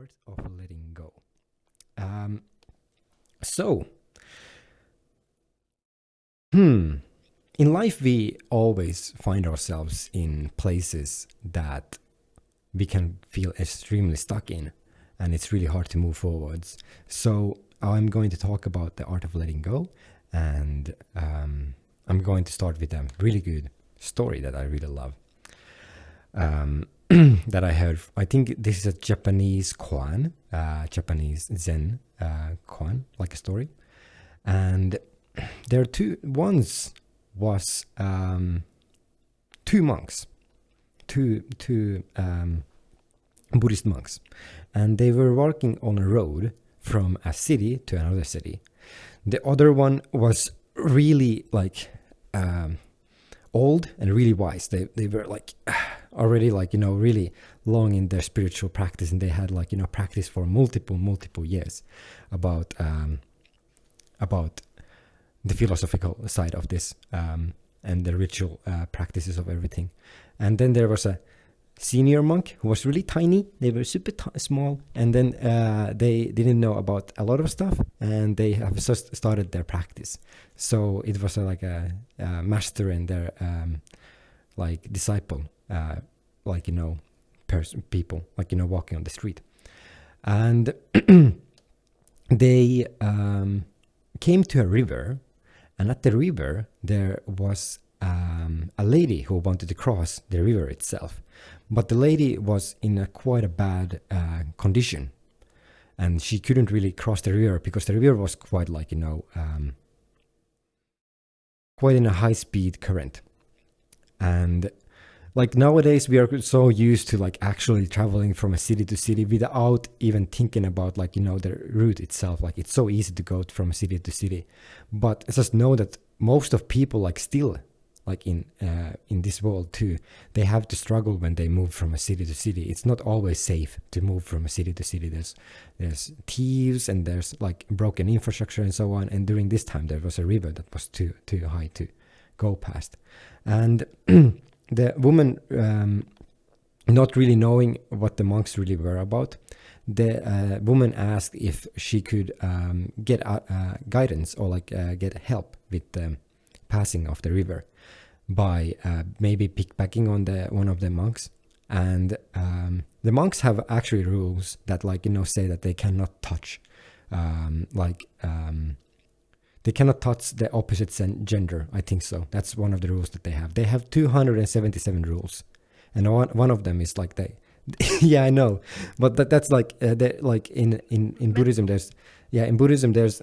art of letting go. So, in life, we always find ourselves in places that we can feel extremely stuck in, and it's really hard to move forwards. So, I'm going to talk about the art of letting go, and I'm going to start with a really good story that I really love. That I heard. I think this is a Japanese koan, Japanese Zen koan, like a story. And there are two. Once was two monks, two Buddhist monks, and they were walking on a road from a city to another city. The other one was really like old and really wise. They were like already like, really long in their spiritual practice, and they had like, practice for multiple years about the philosophical side of this and the ritual practices of everything. And then there was a senior monk who was really tiny. They were super small, and then they didn't know about a lot of stuff, and they have just started their practice. So it was like a master and their like disciple, people, like, walking on the street. And they came to a river, and at the river there was a lady who wanted to cross the river itself. But the lady was in quite a bad condition, and she couldn't really cross the river because the river was quite like, quite in a high-speed current. And like nowadays we are so used to like actually traveling from a city to city without even thinking about like, the route itself. Like it's so easy to go from city to city. But just know that most of people like still like in this world too, they have to struggle when they move from a city to city. It's not always safe to move from a city to city. There's thieves, and there's like broken infrastructure and so on. And during this time there was a river that was too high to go past. And the woman, not really knowing what the monks really were about, the woman asked if she could get guidance or like get help with the passing of the river by maybe pickpacking on one of the monks. And the monks have actually rules that like, say that they cannot touch they cannot touch the opposite gender. I think so. That's one of the rules that they have. They have 277 rules, and one of them is like they. Yeah, I know, but that's like like in Buddhism. In Buddhism there's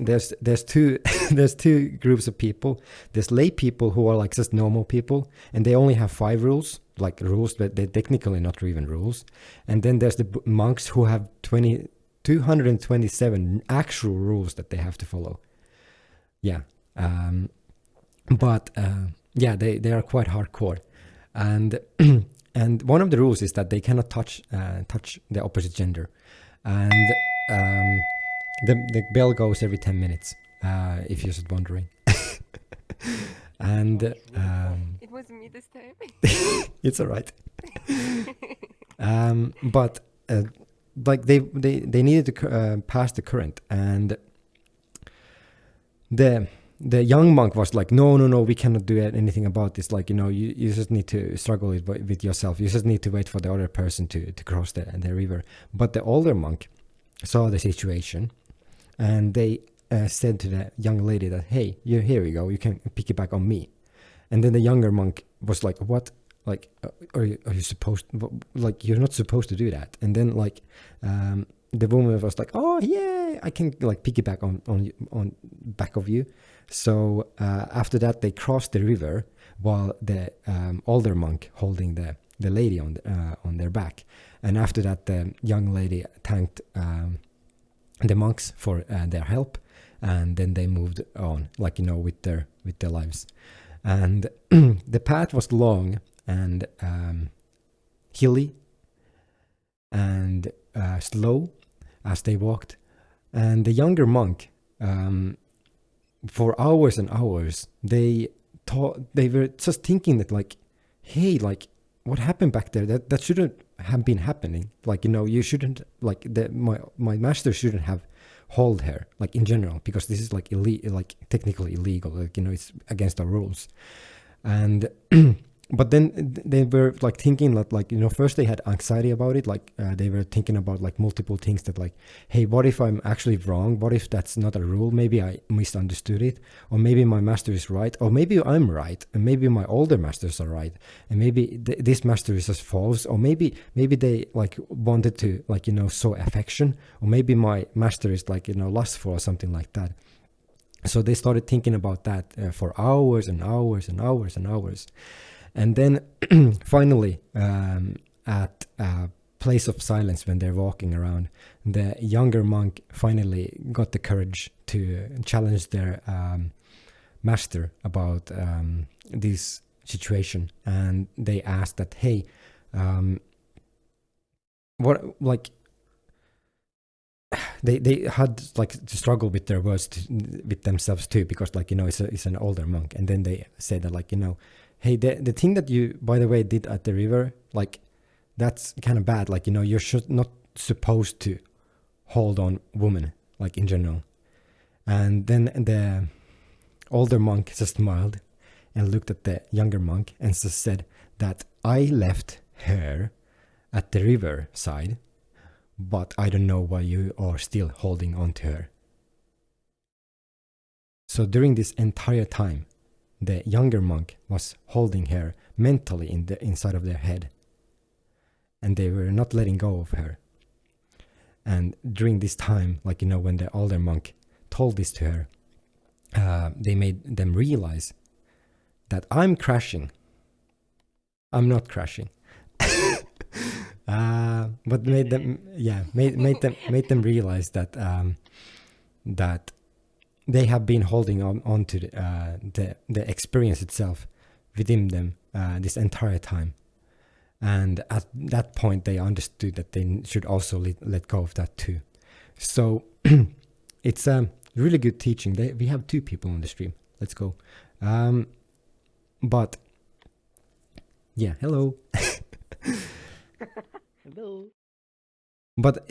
two there's two groups of people. There's lay people who are like just normal people, and they only have 5 rules, like rules, but they're technically not even rules. And then there's the monks who have 227 actual rules that they have to follow. Yeah, but they are quite hardcore, and and one of the rules is that they cannot touch the opposite gender, and the bell goes every 10 minutes, if you're just wondering. And it was me this time. It's all right. But like they needed to pass the current, and the young monk was like, no, we cannot do anything about this. Like, you just need to struggle with yourself. You just need to wait for the other person to cross the river. But the older monk saw the situation, and they said to the young lady that, hey, here you go, you can piggyback on me. And then the younger monk was like, what? Like, are you supposed, like, you're not supposed to do that. And then like the woman was like, oh yeah, I can like piggyback on back of you. So after that they crossed the river while the older monk holding the lady on their back. And after that the young lady thanked the monks for their help, and then they moved on, like, with their lives. And the path was long and hilly and slow as they walked. And the younger monk, for hours and hours, they were just thinking that like, hey, like, what happened back there? That shouldn't have been happening. Like, you know, you shouldn't, like, my master shouldn't have hold her, like, in general, because this is like like technically illegal, like, you know, it's against our rules. And but then they were like thinking that, like, you know, first they had anxiety about it, like they were thinking about like multiple things, that like, hey, what if I'm actually wrong? What if that's not a rule? Maybe I misunderstood it, or maybe my master is right, or maybe I'm right, and maybe my older masters are right, and maybe this master is just false, or maybe they like wanted to, like, you know, show affection, or maybe my master is, like, you know, lustful or something like that. So they started thinking about that for hours and hours and hours and hours. And then finally, at a place of silence, when they're walking around, the younger monk finally got the courage to challenge their master about this situation. And they asked that, hey, what, like, they had like to struggle with their words with themselves too, because, like, you know, it's an older monk. And then they said that, like, you know, hey, the thing that you, by the way, did at the river, like, that's kind of bad. Like, you know, you're not supposed to hold on women, like, in general. And then the older monk just smiled and looked at the younger monk and just said that I left her at the river side, but I don't know why you are still holding on to her. So during this entire time, the younger monk was holding her mentally inside of their head, and they were not letting go of her. And during this time, like, you know, when the older monk told this to her, they made them realize that I'm crashing. I'm not crashing. But made them realize that that they have been holding on to the experience itself within them this entire time. And at that point, they understood that they should also let go of that too. So it's a really good teaching. We have 2 people on the stream. Let's go. But yeah, hello. Hello. But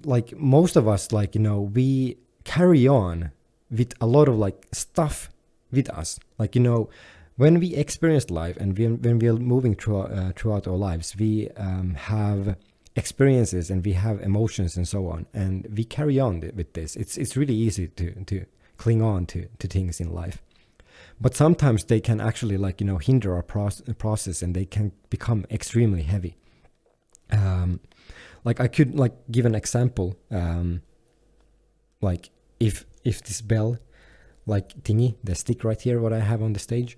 like most of us, like, you know, we carry on with a lot of like stuff with us. Like, you know, when we experience life and when we are moving throughout our lives, we have experiences and we have emotions and so on, and we carry on with this. It's really easy to cling on to things in life, but sometimes they can actually, like, you know, hinder our process, and they can become extremely heavy. Like, I could, like, give an example. Like, if this bell, like, thingy, the stick right here, what I have on the stage,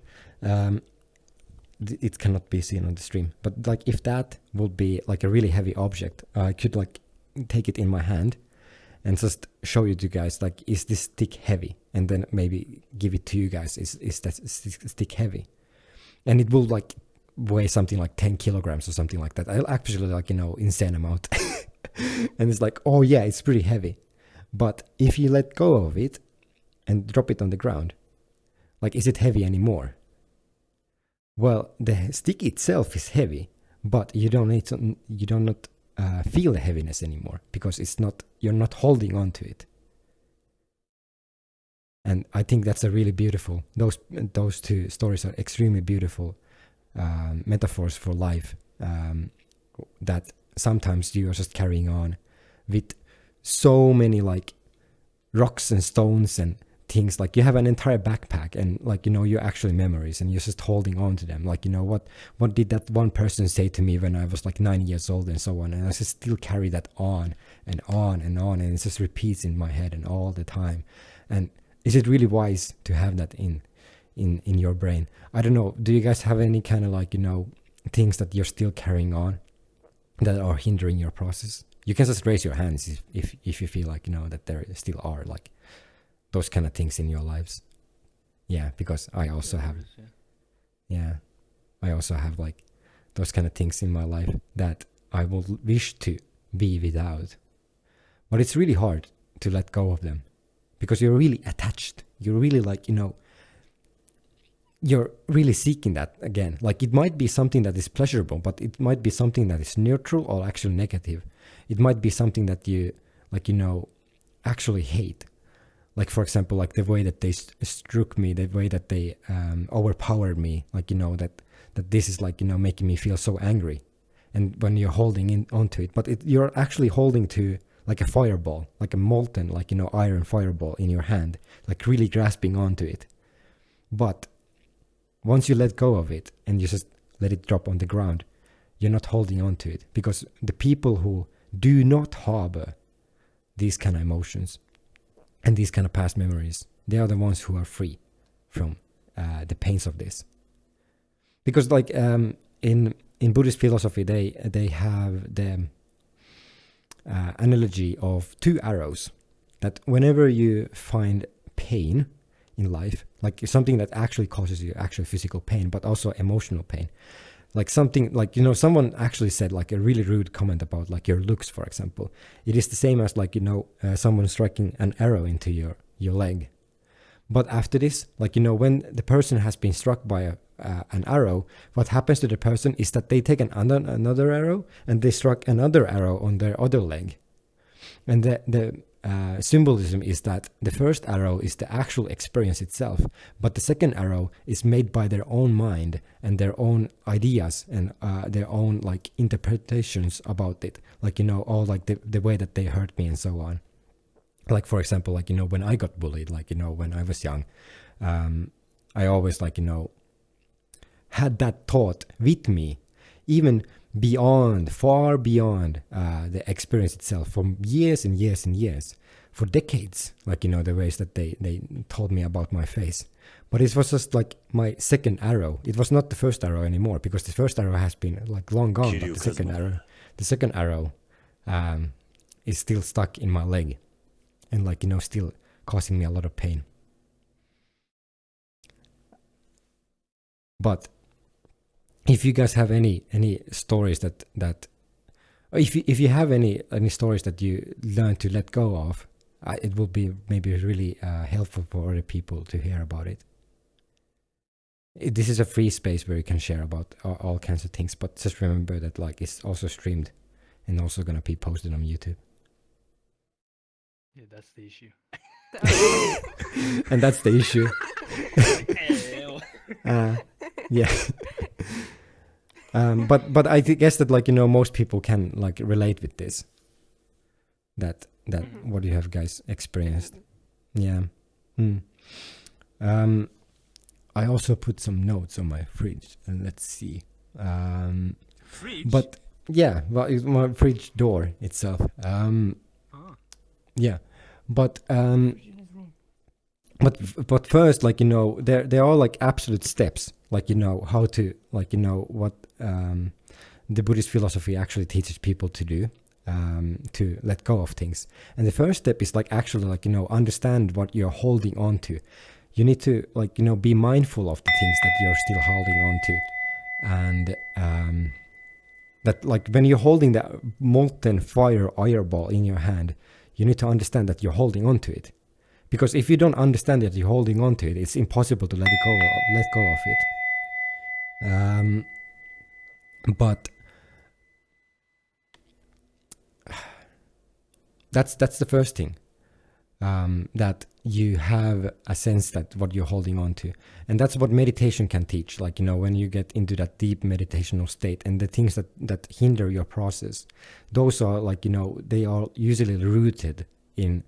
it cannot be seen on the stream, but like, if that would be like a really heavy object, I could, like, take it in my hand and just show you to guys, like, is this stick heavy, and then maybe give it to you guys, is that stick heavy, and it will, like, weigh something like 10 kilograms or something like that. I'll actually, like, you know, insane amount. And it's like, oh yeah, it's pretty heavy. But if you let go of it and drop it on the ground, like, is it heavy anymore? Well, the stick itself is heavy, but you don't not feel the heaviness anymore, because you're not holding on to it. And I think that's a really beautiful, those 2 stories are extremely beautiful metaphors for life, that sometimes you are just carrying on with so many, like, rocks and stones and things. Like, you have an entire backpack, and, like, you know, you're actually memories, and you're just holding on to them. Like, you know, what did that one person say to me when I was like 9 years old, and so on, and I just still carry that on and on and on, and it just repeats in my head and all the time. And is it really wise to have that in your brain? I don't know. Do you guys have any kind of, like, you know, things that you're still carrying on that are hindering your process? You can just raise your hands if you feel like, you know, that there still are, like, those kind of things in your lives. Yeah, because I also have, I also have, like, those kind of things in my life that I would wish to be without, but it's really hard to let go of them, because you're really attached. You're really, like, you know, you're really seeking that again. Like it might be something that is pleasurable, but it might be something that is neutral or actually negative. It might be something that you, like, actually hate. Like, for example, like the way that they struck me, the way that they overpowered me, like, that this is like, making me feel so angry. And when you're holding in onto it, but you're actually holding to like a fireball, like a molten, like, iron fireball in your hand, like really grasping onto it. But once you let go of it and you just let it drop on the ground, you're not holding on to it, because the people who do not harbor these kind of emotions and these kind of past memories, they are the ones who are free from the pains of this. Because like in Buddhist philosophy, they have the analogy of two arrows, that whenever you find pain in life, like something that actually causes you actual physical pain, but also emotional pain, like something like, someone actually said like a really rude comment about like your looks, for example. It is the same as like, someone striking an arrow into your leg. But after this, like, when the person has been struck by an arrow, what happens to the person is that they take another arrow and they struck another arrow on their other leg. And the symbolism is that the first arrow is the actual experience itself, but the second arrow is made by their own mind and their own ideas and their own like interpretations about it, like, all like the way that they hurt me and so on. Like, for example, like, when I got bullied, like, when I was young, I always like, had that thought with me, even far beyond the experience itself, for years and years and years, for decades, like, the ways that they told me about my face. But it was just like my second arrow. It was not the first arrow anymore, because the first arrow has been like long gone, but the second arrow is still stuck in my leg and like, still causing me a lot of pain. But if you guys have any stories that if you have any stories that you learn to let go of, it will be maybe really helpful for other people to hear about it. This is a free space where you can share about all kinds of things, but just remember that like it's also streamed and also gonna be posted on YouTube. Yeah, that's the issue. And that's the issue. Yeah. But I guess that like, most people can like relate with this. That what you have guys experienced. Yeah. I also put some notes on my fridge, and let's see. Fridge? But yeah, well, it's my fridge door itself. Yeah, but first, like, there are like absolute steps, like, how to, like, what the Buddhist philosophy actually teaches people to do, to let go of things. And the first step is like actually like, understand what you're holding on to. You need to like, be mindful of the things that you're still holding on to. And that like when you're holding the molten fireball in your hand, you need to understand that you're holding on to it. Because if you don't understand that you're holding on to it, it's impossible to let go of it. But that's the first thing. That you have a sense that what you're holding on to. And that's what meditation can teach. Like, when you get into that deep meditational state, and the things that hinder your process, those are like, they are usually rooted in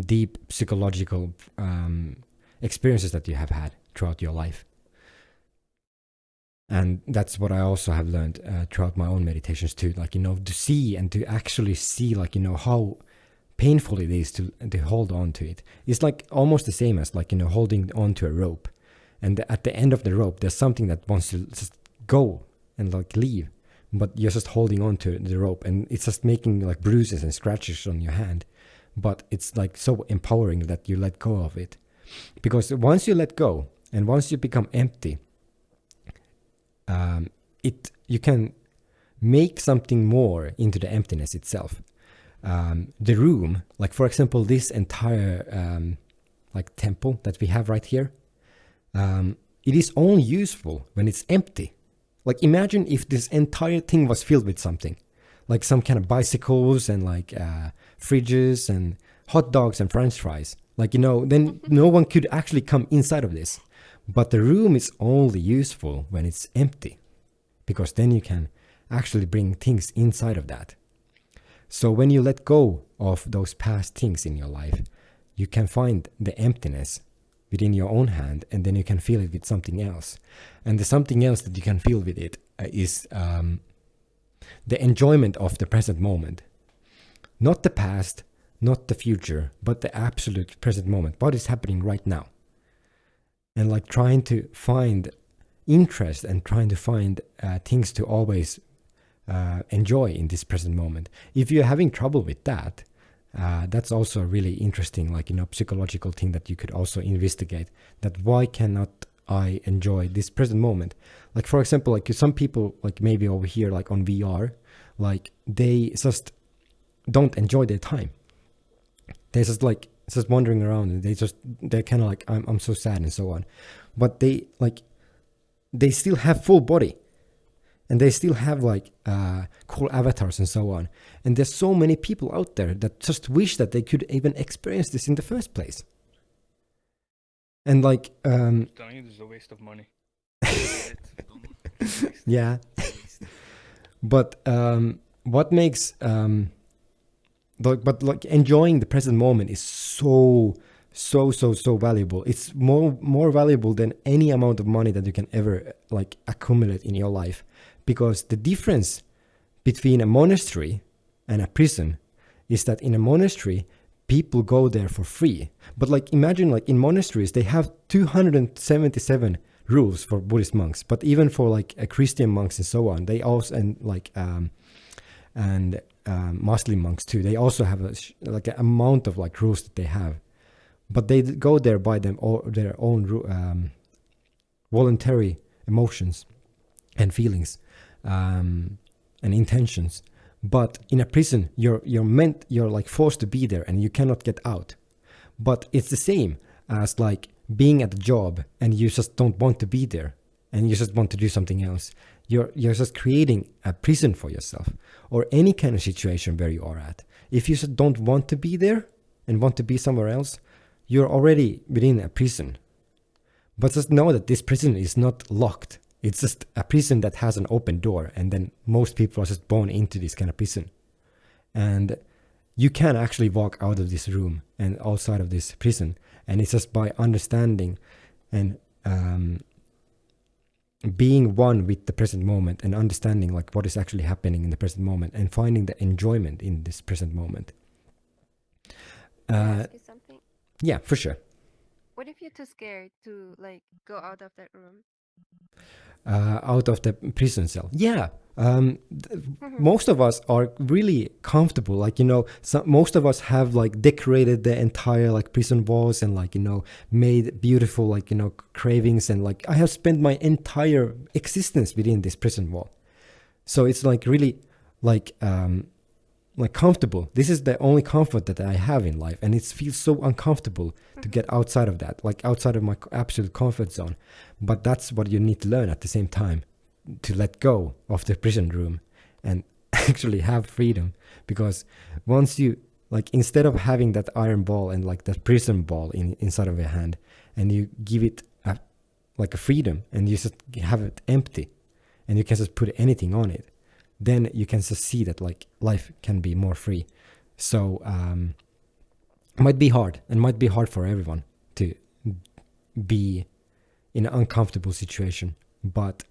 deep psychological experiences that you have had throughout your life. And that's what I also have learned throughout my own meditations too. Like, to see and to actually see, like, how painful it is to hold on to it. It's like almost the same as like, holding on to a rope. And at the end of the rope, there's something that wants to just go and like leave. But you're just holding on to the rope, and it's just making like bruises and scratches on your hand. But it's like so empowering that you let go of it. Because once you let go and once you become empty, you can make something more into the emptiness itself. The room, like for example, this entire like temple that we have right here, it is only useful when it's empty. Like imagine if this entire thing was filled with something, like some kind of bicycles and like fridges and hot dogs and french fries. Like, then no one could actually come inside of this. But the room is only useful when it's empty, because then you can actually bring things inside of that. So when you let go of those past things in your life, you can find the emptiness within your own hand, and then you can feel it with something else. And the something else that you can feel with it is the enjoyment of the present moment. Not the past, not the future, but the absolute present moment. What is happening right now? And like trying to find interest and trying to find things to always enjoy in this present moment. If you're having trouble with that, that's also a really interesting, like, psychological thing that you could also investigate. That why cannot I enjoy this present moment? Like, for example, like some people, like maybe over here, like on VR, like they just don't enjoy their time. They're just wandering around, and they're kind of like, I'm so sad and so on. But they still have full body, and they still have like cool avatars and so on. And there's so many people out there that just wish that they could even experience this in the first place. And like, I'm telling you, this is a waste of money. yeah. But what makes but enjoying the present moment is so valuable. It's more valuable than any amount of money that you can ever like accumulate in your life. Because the difference between a monastery and a prison is that in a monastery, people go there for free. But like imagine, like in monasteries, they have 277 rules for Buddhist monks. But even for like Christian monks and so on, they also, and like Muslim monks too, they also have like an amount of like rules that they have. But they go there by their own voluntary emotions and feelings and intentions. But in a prison, you're like forced to be there, and you cannot get out. But it's the same as like being at a job and you just don't want to be there, and you just want to do something else. You're just creating a prison for yourself, or any kind of situation where you are at. If you just don't want to be there and want to be somewhere else, you're already within a prison. But just know that this prison is not locked. It's just a prison that has an open door, and then most people are just born into this kind of prison. And you can actually walk out of this room and outside of this prison, and it's just by understanding and being one with the present moment, and understanding like what is actually happening in the present moment, and finding the enjoyment in this present moment. Can I ask you something? Yeah, for sure. What if you're too scared to like go out of that room? Out of the prison cell. Yeah. Most of us are really comfortable. Like, most of us have like decorated the entire like prison walls, and like, made beautiful like, cravings, and like I have spent my entire existence within this prison wall. So it's like really like comfortable. This is the only comfort that I have in life, and it feels so uncomfortable to get outside of that, like outside of my absolute comfort zone. But that's what you need to learn at the same time, to let go of the prison room and actually have freedom. Because once you like, instead of having that iron ball and like that prison ball inside of your hand, and you give it like a freedom, and you just have it empty, and you can just put anything on it, then you can just see that like life can be more free. So it might be hard, and might be hard for everyone to be in an uncomfortable situation, but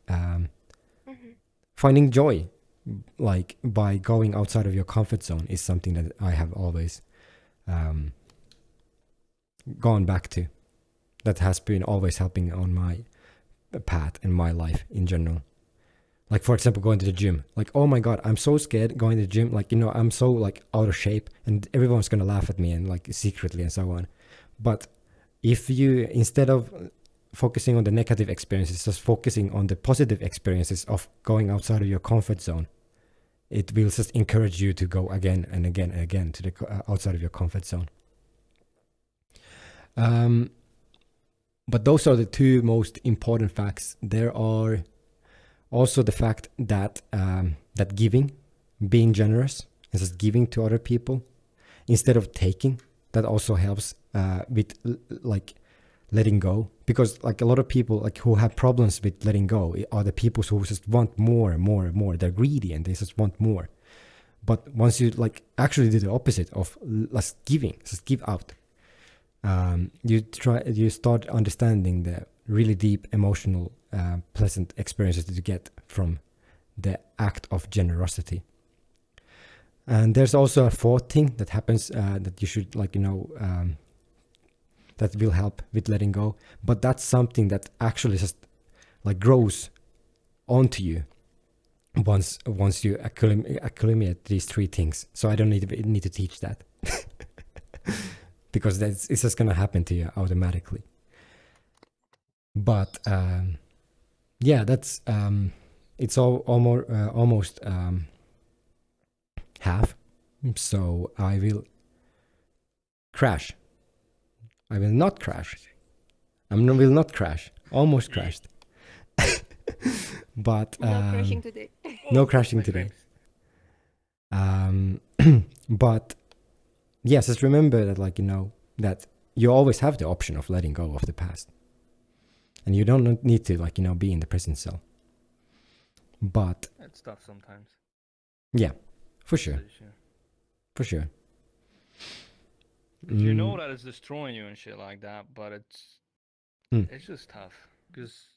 finding joy like by going outside of your comfort zone is something that I have always gone back to. That has been always helping on my path and my life in general. Like, for example, going to the gym. Like, oh my God, I'm so scared going to the gym. Like, I'm so like out of shape, and everyone's going to laugh at me, and like secretly and so on. But if you, instead of focusing on the negative experiences, just focusing on the positive experiences of going outside of your comfort zone, it will just encourage you to go again and again and again to the outside of your comfort zone. But those are the two most important facts. There are also the fact that that giving, being generous, and just giving to other people instead of taking, that also helps with like letting go. Because like a lot of people like who have problems with letting go are the people who just want more and more and more. They're greedy and they just want more. But once you like actually do the opposite of less giving, just give out, you start understanding the really deep emotional pleasant experiences that you get from the act of generosity. And there's also a fourth thing that happens that you should like that will help with letting go, but that's something that actually just like grows onto you once you acclimate these three things. So I don't need to teach that because it's just gonna happen to you automatically. But yeah, that's it's almost half. So I will crash. I will not crash. Will not crash. Almost crashed. But No crashing today. no crashing today. But yes, just remember that like that you always have the option of letting go of the past. And you don't need to like be in the prison cell. But It's tough sometimes. yeah, for sure. That's the issue. For sure. 'Cause you know that it's destroying you and shit like that, but it's just tough because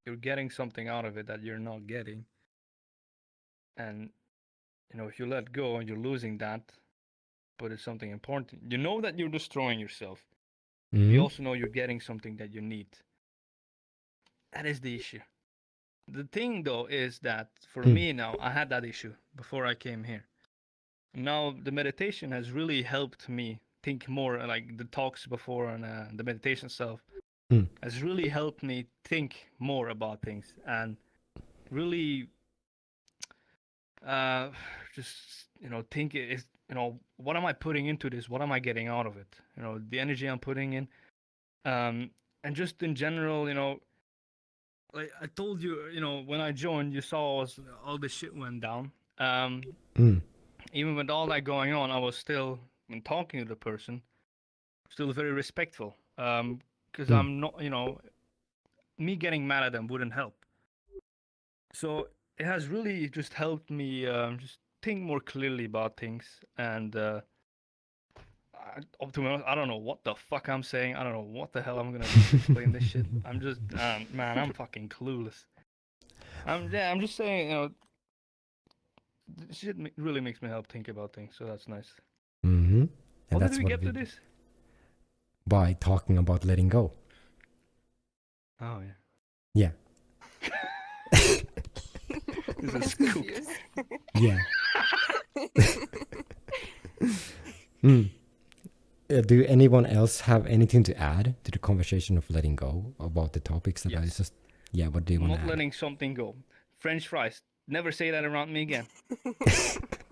you're getting something out of it that you're not getting, and if you let go and you're losing that, but it's something important. You know that you're destroying yourself. You also know you're getting something that you need. That is the issue. The thing though is that for me now, I had that issue before I came here. Now the meditation has really helped me think more, like the talks before and the meditation stuff has really helped me think more about things and really just think is what am I putting into this, what am I getting out of it, the energy I'm putting in, and just in general, like I told you, when I joined, you saw all this shit went down. Even with all that going on, I was still, when talking to the person, still very respectful. Because I'm not, me getting mad at them wouldn't help. So it has really just helped me just think more clearly about things. And to be honest, I don't know what the fuck I'm saying. I don't know what the hell I'm gonna do to explain this shit. I'm just, man, I'm fucking clueless. I'm just saying, this shit really makes me help think about things, so that's nice. And How that's did we what get to this? By talking about letting go. Oh yeah. Yeah. This is scoop. Yeah. Do anyone else have anything to add to the conversation of letting go about the topics that I just? Yeah. What do you want to add? Not letting something go. French fries. Never say that around me again.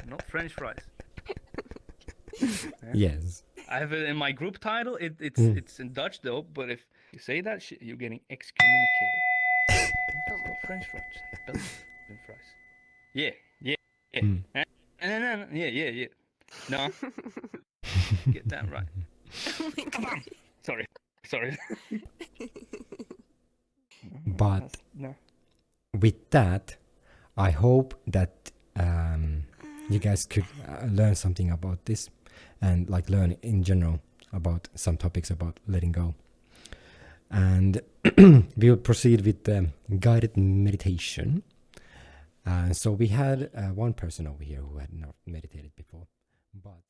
Not French fries. Yeah. Yes. I have it in my group title. It's in Dutch though, but if you say that shit, you're getting excommunicated. That's not French fries. Belgian fries. Yeah. Yeah. No. Get that right. Oh my Come on. Sorry. But no. with that, I hope that you guys could learn something about this and like learn in general about some topics about letting go. And we'll proceed with the guided meditation. So we had one person over here who had not meditated before, but